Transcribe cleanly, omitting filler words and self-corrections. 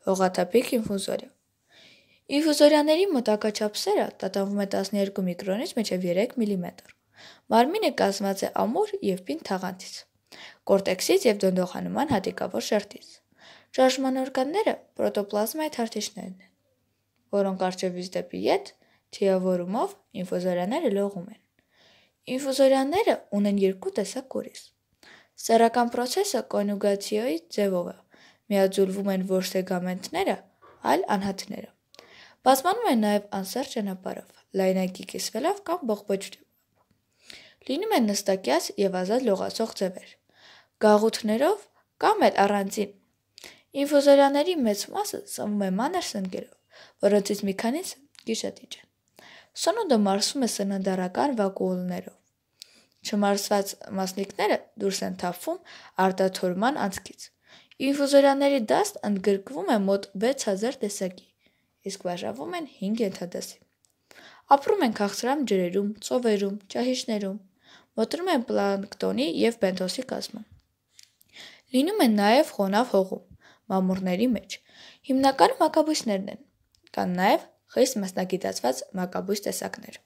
Հողաթափիկ ինֆուզորիա։ Ինֆուզորիաների մոտակա չափսերը տատանվում է 12 միկրոնից մինչև 3 մմ։ Մարմինը կազմված է ամուր և պինդ թաղանթից, կորտեքսից և դոնդոխանման հատիկավոր շերտից։ Շարժման օրգանները պրոտոպլազմայի թարթիչներն են, որոնք առջևից դեպի ետ թիավորումով ինֆուզորիաները լողում են։ Ինֆուզորիաները ունեն երկու տեսակ կորիզ։ Սեռական պրոցեսը կոնյուգացիայի ձևով է, միաձուլվում են ոչ տեգամենտները, այլ անհատները։ Բազմանում են նաև անսեռ ճանապարհով, լայնակի կիսվելով կամ բողբոջ ձևով։ Լինում են նստակյաց և ազատ լողացող ձևեր, գաղութներով կամ էլ առանձին։ Ինֆուզորիաների մեծ մասը սնվում է մանր սնկերով, որոնցից մի քանիսը գիշատիճ են։ Սնունդը մարսվում է սննդարական վակուոլներով։ Չմարսված մասնիկները դուրս են թափվում արտաթորման անցքից։ Ինֆուզորիաների դաստ ընդգրկվում է մոտ 6000 տեսակի, իսկ բաժանվում են 5 ենթադասի։ Ապրում են քաղցրամ ջրերում, ծովերում, ճահիճներում, մտնում են պլանկտոնի և բենթոսի կազմում։ Լինում են նաև խոնավ հողում, մամուռների մեջ։ Հիմնականում մակաբույծներն են, կան նաև խիստ մասնագիտացված մակաբույծ տեսակներ։